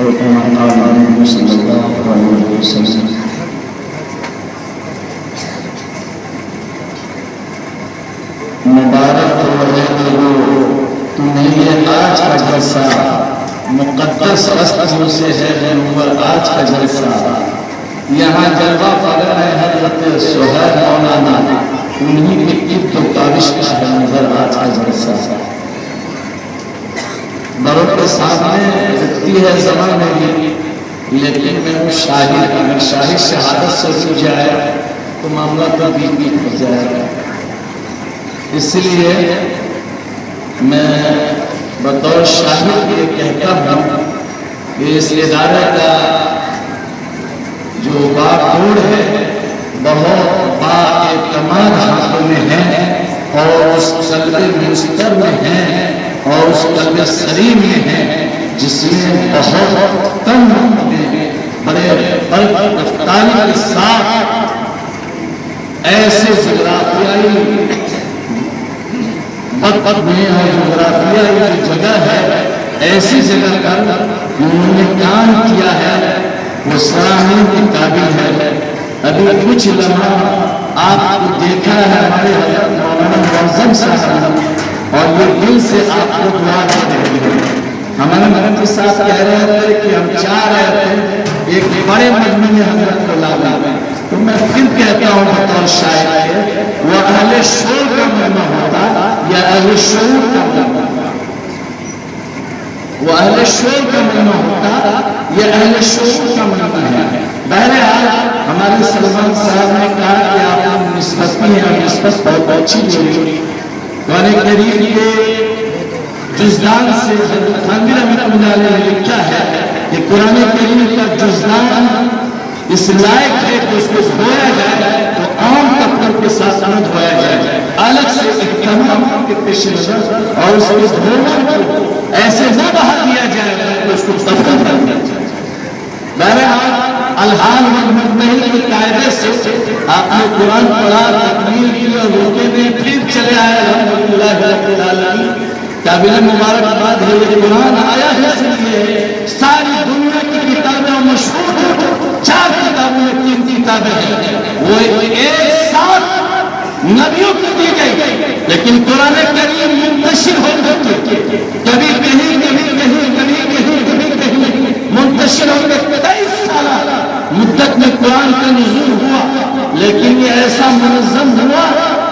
محمد صلی اللہ علیہ وسلم۔ مبارک ہو رہے ہو تمہیں یہ آج کا جلسہ، مقدس رستوں سے ہے منور آج کا جلسہ۔ یہاں جلوہ فگر ہے حضرت سہیل مولانا، انہی کی عبد و کاوش کا ہے نظر آج کا جلسہ۔ بروں کے سامنے رکھتی ہے زبان میری، لیکن میں ہوں شاہد، اگر شاہد شہادت سے ہو جائے تو معاملہ تو بھی ہو جائے گا۔ اس لیے میں بطور شاہد یہ کہتا ہوں کہ اس ادارے کا جو باغ ہے بہت بااعتماد ہاتھوں میں ہے، اور اس قلب مستر میں ہے، اور اس قلب سلیم میں ہے، جس میں بہت کم بڑے رفتاری کے ساتھ ایسے جغرافیائی وقت میں اور جغرافیائی جگہ ہے، ایسی جگہ پر انہوں نے کام کیا ہے، وہ سراہنے کے قابل ہے۔ ابھی کچھ لمحہ آپ کو دیکھا ہے ہمارے حضرت مولانا معظم صاحب، اور یہ دل سے آپ کو دعا دے رہے ہیں۔ ہمارے مدد کے ساتھ کہہ رہے تھے کہ ہم چاہ رہے تھے ایک بڑے مجمع میں حضرت کو لانا، تو میں پھر کہتا ہوں بطور شاعر کے، وہ اہل شعور کا مجمع ہوتا یا اہل شعور کا مجمع، وہ اہل شعور کا مجمع ہوتا یا اہل شعور کا مجمع ہے۔ بہرحال ہمارے سلمان صاحب نے کہا کہ آپ نسبت میں ہیں، نسبت بہت اچھی جوڑی۔ قرآن کریم کے جزدان سے حضرت خانوی رحمۃ اللہ علیہ نے لکھا ہے کہ قرآن کریم کا جزدان اس لائق ہے کہ اس کو دھویا جائے تو عام کپڑوں کے ساتھ نہ دھویا جائے، الگ سے اہتمام کے پیش نظر، اور اس کے دھونا کو ایسے نہ بہا دیا جائے کہ اس کو دفن کر دیا جائے۔ بہرحال الحال والمجمعین کے قاعدے سے آپ نے قرآن پڑھا، تکمیل کی، اور روکے میں پھر چلے آئے الحمدللہ رب العالمین۔ قابل مبارکباد ہے یہ قرآن آیا ہے، اس لیے ساری دنیا کی کتابیں مشہور ہیں، 4 کتابوں میں 3 کتابیں ہیں، وہ ایک ساتھ نبیوں کو دی گئی، لیکن قرآن کریم منتشر ہو چکے، کبھی کہیں کبھی کہیں کبھی کہیں کبھی کہیں منتشر ہو کے 23 سالہ مدت میں قرآن کا نزول ہوا، لیکن یہ ایسا منظم ہوا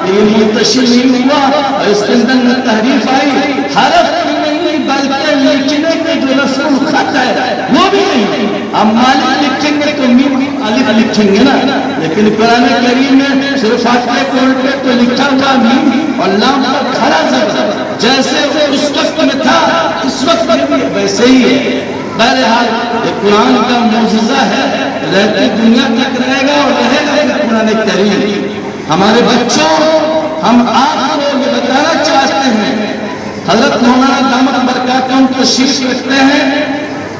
کہ یہ منتشر نہیں ہوا، اور اس کے اندر میں تحریف آئی، حرف نہیں بلکہ لکھنے کے جو رسم خط ہے وہ بھی نہیں۔ اب مالک لکھیں گے تو میم الف لکھیں گے نا، لیکن قرآن کریم میں صرف فاتحہ کے الٹے تو لکھا ہوا میم اور لام پر کھڑا زبر، جیسے اس وقت میں تھا اس وقت بھی ویسے ہی ہے۔ بہرحال یہ قرآن کا معجزہ ہے، رہتی دنیا تک رہے گا اور رہے گا قرآن کریم۔ ہمارے بچوں، ہم آپ کو یہ بتانا چاہتے ہیں، حضرت مولانا دامت برکاتہم تشریف رکھتے ہیں،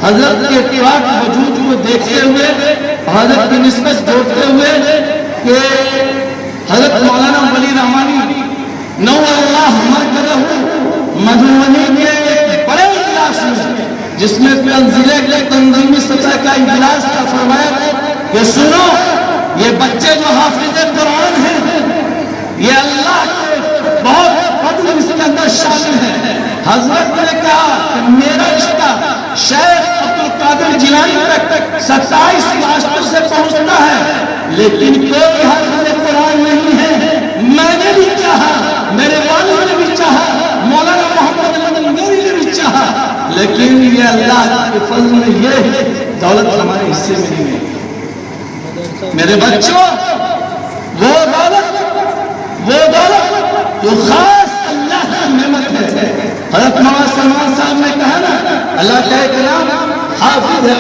حضرت کے اتفاق وجود کو دیکھتے ہوئے، حضرت کی نسبت جوڑتے ہوئے کہ حضرت مولانا ولی رحمانی نور اللہ مرکزہ مدھوبنی کے ایک بڑے اجلاس میں، جس میں ضلع کے تنظیمی سطح کا اجلاس کا فرمایا کہ سنو، یہ بچے جو حافظ قرآن ہیں، یہ اللہ کے بہت فضل اس کے اندر شامل ہے۔ حضرت نے کہا کہ میرا رشتہ شیخ عبدالقادر جیلانی تک 27 ماسٹر سے پہنچتا ہے، لیکن کوئی حافظ قرآن نہیں ہے۔ میں نے بھی چاہا، میرے والد نے بھی چاہا، مولانا محمد علی میری نے بھی چاہا، لیکن یہ اللہ کے فضل میں یہ دولت ہمارے حصے میں نہیں ہے۔ میرے بچوں، وہ دولت جو خاص اللہ کی نعمت ہے۔ حضرت مولانا سلمان صاحب نے کہا نا، اللہ کا کلام حافظ ہے،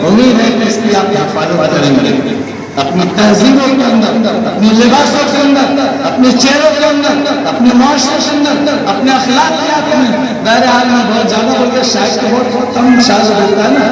امید ہے کہ اس کی آپ حفاظت کریں گے، اپنی تہذیبوں کے اندر، اپنی لباسوں کے اندر، اپنے چہروں کے اندر، اپنے معاشرے کے اندر، اپنے اخلاقیات میں۔ بہرحال میں بہت زیادہ ہو گیا، شاید بہت کم شاید ہوتا ہے نا،